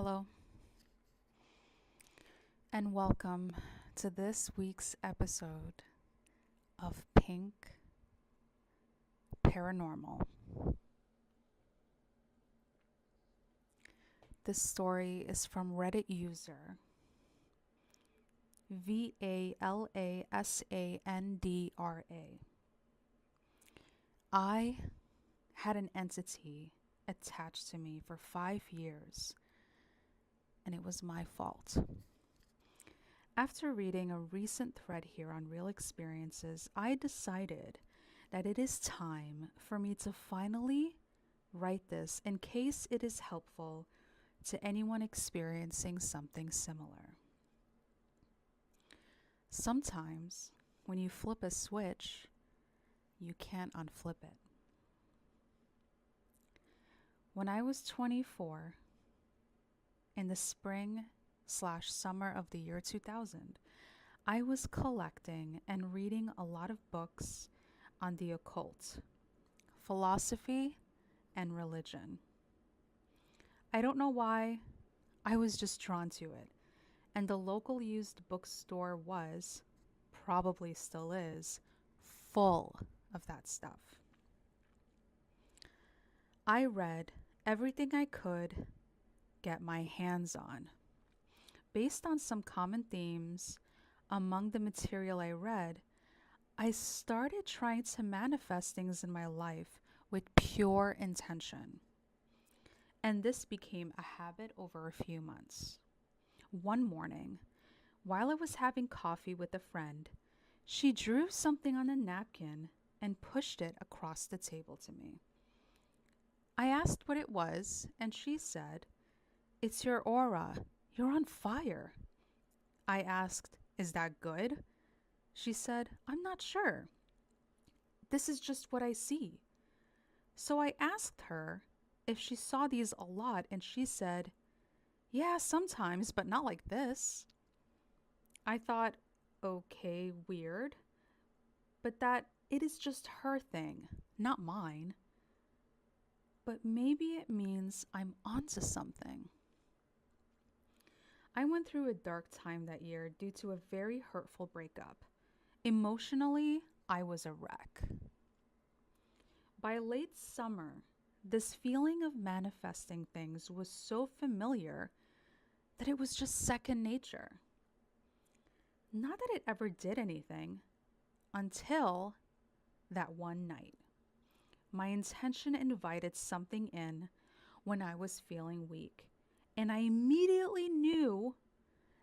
Hello, and welcome to this week's episode of Pink Paranormal. This story is from Reddit user VALASANDRA. I had an entity attached to me for 5 years, and it was my fault. After reading a recent thread here on Real Experiences, I decided that it is time for me to finally write this in case it is helpful to anyone experiencing something similar. Sometimes, when you flip a switch, you can't unflip it. When I was 24, in the spring/summer of the year 2000, I was collecting and reading a lot of books on the occult, philosophy, and religion. I don't know why, I was just drawn to it, and the local used bookstore was, probably still is, full of that stuff. I read everything I could get my hands on. Based on some common themes among the material I read, I started trying to manifest things in my life with pure intention. And this became a habit over a few months. One morning, while I was having coffee with a friend, she drew something on a napkin and pushed it across the table to me. I asked what it was, and she said, "It's your aura. You're on fire." I asked, "Is that good?" She said, "I'm not sure. This is just what I see." So I asked her if she saw these a lot, and she said, "Yeah, sometimes, but not like this." I thought, okay, weird, but that it is just her thing, not mine. But maybe it means I'm onto something. I went through a dark time that year due to a very hurtful breakup. Emotionally, I was a wreck. By late summer, this feeling of manifesting things was so familiar that it was just second nature. Not that it ever did anything until that one night. My intention invited something in when I was feeling weak, and I immediately knew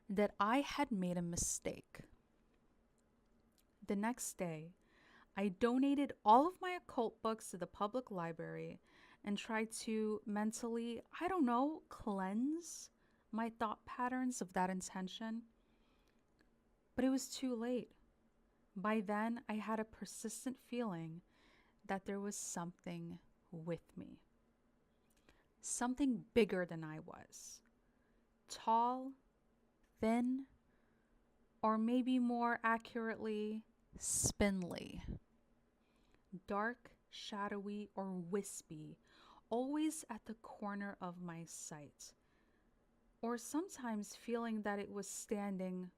that I had made a mistake. The next day, I donated all of my occult books to the public library and tried to mentally, cleanse my thought patterns of that intention. But it was too late. By then, I had a persistent feeling that there was something with me. Something bigger than I was. Tall, thin, or maybe more accurately, spindly. Dark, shadowy, or wispy, always at the corner of my sight. Or sometimes feeling that it was standing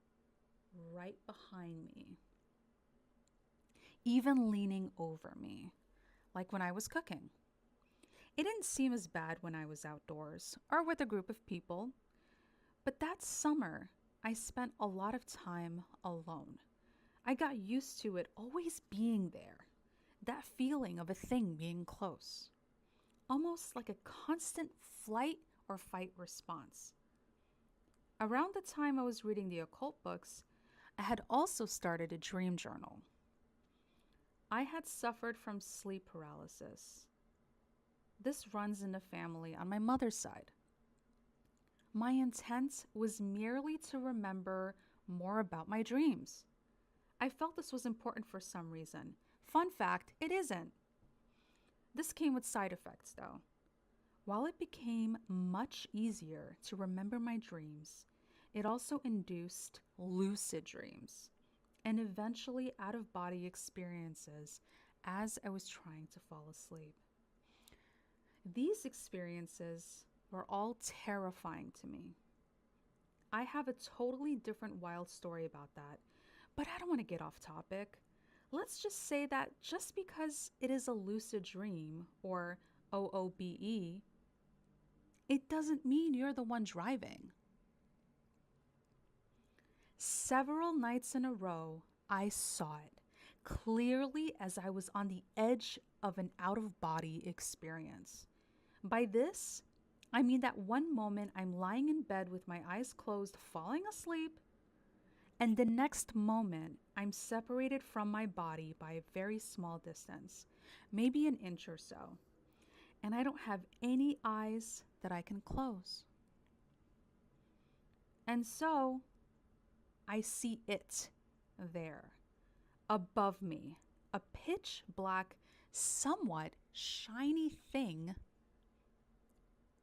right behind me, even leaning over me, like when I was cooking. It didn't seem as bad when I was outdoors or with a group of people, but that summer, I spent a lot of time alone. I got used to it always being there, that feeling of a thing being close, almost like a constant flight or fight response. Around the time I was reading the occult books, I had also started a dream journal. I had suffered from sleep paralysis. This runs in the family on my mother's side. My intent was merely to remember more about my dreams. I felt this was important for some reason. Fun fact, it isn't. This came with side effects though. While it became much easier to remember my dreams, it also induced lucid dreams and eventually out of body experiences as I was trying to fall asleep. These experiences were all terrifying to me. I have a totally different wild story about that, but I don't want to get off topic. Let's just say that just because it is a lucid dream, or OOBE, it doesn't mean you're the one driving. Several nights in a row, I saw it clearly as I was on the edge of an out of body experience. By this, I mean that one moment I'm lying in bed with my eyes closed, falling asleep, and the next moment I'm separated from my body by a very small distance, maybe an inch or so, and I don't have any eyes that I can close. And so I see it there, above me, a pitch black, somewhat shiny thing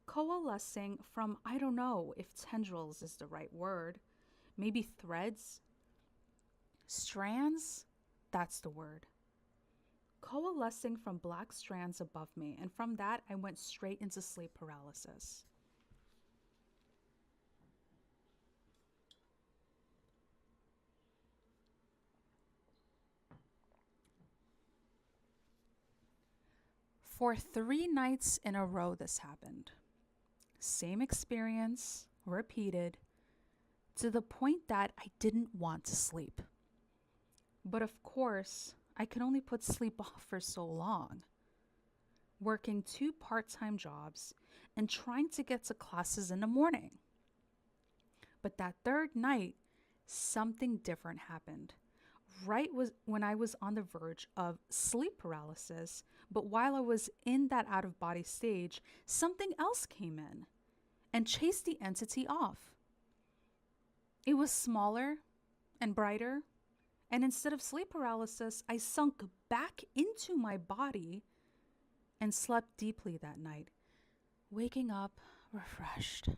coalescing from, I don't know if tendrils is the right word, maybe threads, strands, that's the word. Coalescing from black strands above me, and from that I went straight into sleep paralysis. For 3 nights in a row, this happened. Same experience, repeated, to the point that I didn't want to sleep. But of course, I could only put sleep off for so long. Working 2 part-time jobs and trying to get to classes in the morning. But that third night, something different happened. Right was when I was on the verge of sleep paralysis, but while I was in that out of body stage, something else came in and chased the entity off. It was smaller and brighter, and instead of sleep paralysis, I sunk back into my body and slept deeply that night, waking up refreshed.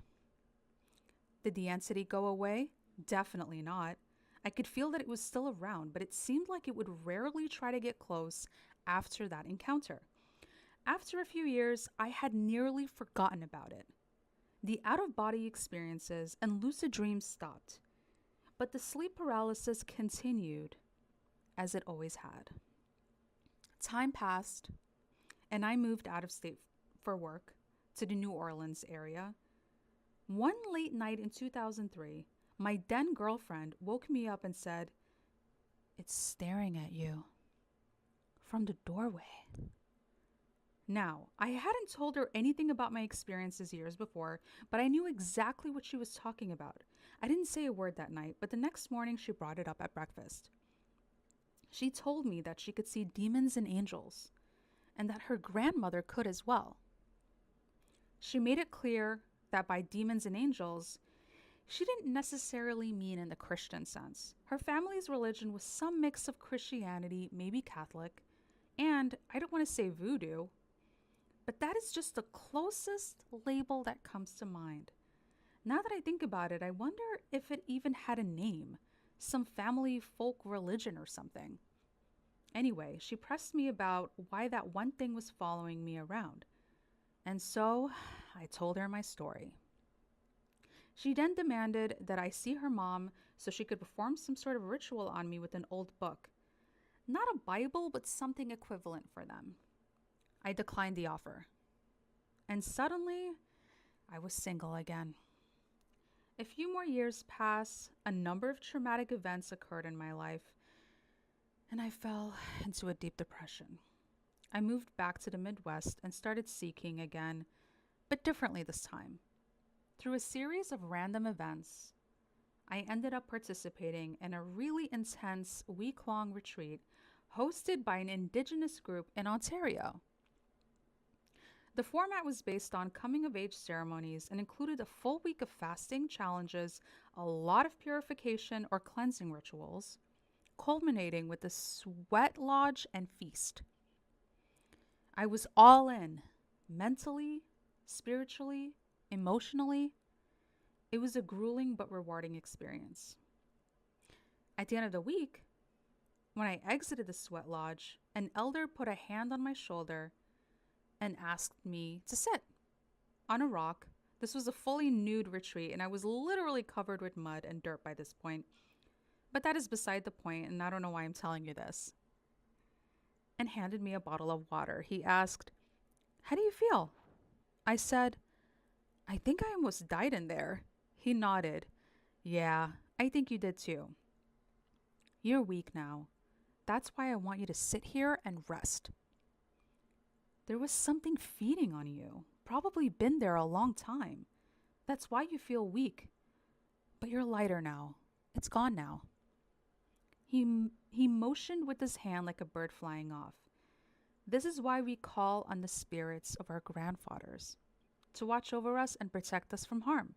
Did the entity go away? Definitely not. I could feel that it was still around, but it seemed like it would rarely try to get close after that encounter. After a few years, I had nearly forgotten about it. The out-of-body experiences and lucid dreams stopped, but the sleep paralysis continued as it always had. Time passed, and I moved out of state for work to the New Orleans area. One late night in 2003, my then girlfriend woke me up and said, "It's staring at you from the doorway." Now, I hadn't told her anything about my experiences years before, but I knew exactly what she was talking about. I didn't say a word that night, but the next morning she brought it up at breakfast. She told me that she could see demons and angels, and that her grandmother could as well. She made it clear that by demons and angels, she didn't necessarily mean in the Christian sense. Her family's religion was some mix of Christianity, maybe Catholic, and I don't want to say voodoo, but that is just the closest label that comes to mind. Now that I think about it, I wonder if it even had a name, some family folk religion or something. Anyway, she pressed me about why that one thing was following me around. And so I told her my story. She then demanded that I see her mom so she could perform some sort of ritual on me with an old book. Not a Bible, but something equivalent for them. I declined the offer. And suddenly, I was single again. A few more years passed, a number of traumatic events occurred in my life, and I fell into a deep depression. I moved back to the Midwest and started seeking again, but differently this time. Through a series of random events, I ended up participating in a really intense week-long retreat hosted by an Indigenous group in Ontario. The format was based on coming-of-age ceremonies and included a full week of fasting challenges, a lot of purification or cleansing rituals, culminating with a sweat lodge and feast. I was all in, mentally, spiritually, emotionally. It was a grueling but rewarding experience. At the end of the week, when I exited the sweat lodge, an elder put a hand on my shoulder and asked me to sit on a rock This was a fully nude retreat, and I was literally covered with mud and dirt by this point. But that is beside the point, and I don't know why I'm telling you this. And handed me a bottle of water. He asked, "How do you feel?" I said, "I think I almost died in there." He nodded. "Yeah, I think you did too. You're weak now. That's why I want you to sit here and rest. There was something feeding on you. Probably been there a long time. That's why you feel weak. But you're lighter now. It's gone now." He motioned with his hand like a bird flying off. This is why we call on the spirits of our grandfathers to watch over us and protect us from harm.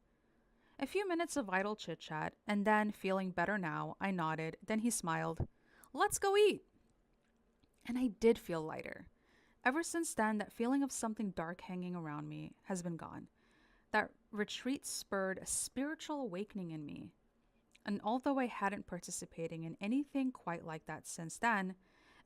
A few minutes of idle chit chat, and then, feeling better now, I nodded. Then he smiled. "Let's go eat." And I did feel lighter. Ever since then, that feeling of something dark hanging around me has been gone. That retreat spurred a spiritual awakening in me. And although I hadn't participated in anything quite like that since then,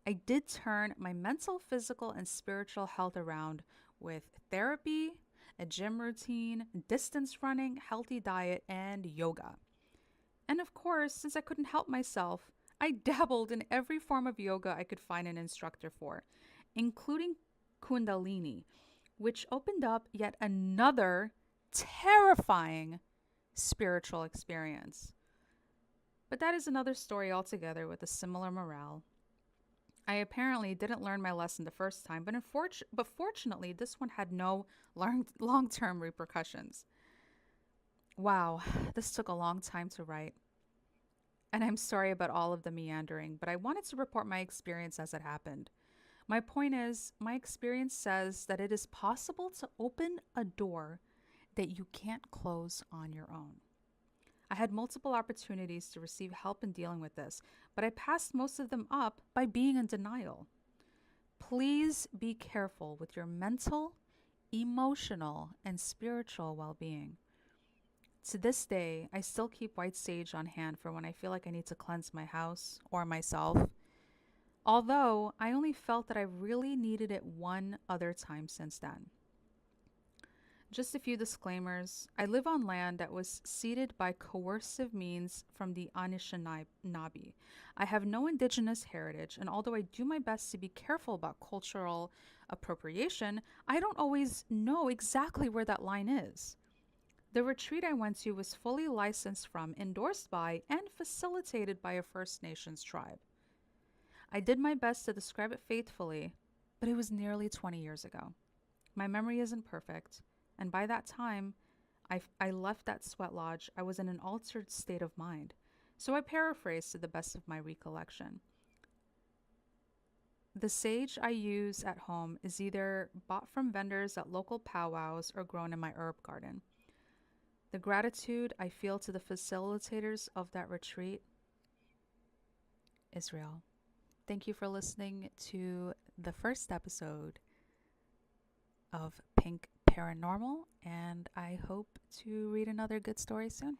I did turn my mental, physical, and spiritual health around with therapy, a gym routine, distance running, healthy diet, and yoga. And of course, since I couldn't help myself, I dabbled in every form of yoga I could find an instructor for, including Kundalini, which opened up yet another terrifying spiritual experience. But that is another story altogether with a similar morale. I apparently didn't learn my lesson the first time, but fortunately, this one had no long term repercussions. Wow, this took a long time to write. And I'm sorry about all of the meandering, but I wanted to report my experience as it happened. My point is, my experience says that it is possible to open a door that you can't close on your own. I had multiple opportunities to receive help in dealing with this, but I passed most of them up by being in denial. Please be careful with your mental, emotional, and spiritual well being. To this day, I still keep white sage on hand for when I feel like I need to cleanse my house or myself. Although I only felt that I really needed it one other time since then. Just a few disclaimers. I live on land that was ceded by coercive means from the Anishinaabe. I have no indigenous heritage, and although I do my best to be careful about cultural appropriation, I don't always know exactly where that line is. The retreat I went to was fully licensed from, endorsed by, and facilitated by a First Nations tribe. I did my best to describe it faithfully, but it was nearly 20 years ago. My memory isn't perfect, and by that time, I left that sweat lodge. I was in an altered state of mind, so I paraphrased to the best of my recollection. The sage I use at home is either bought from vendors at local powwows or grown in my herb garden. The gratitude I feel to the facilitators of that retreat is real. Thank you for listening to the first episode of Pink Paranormal, and I hope to read another good story soon.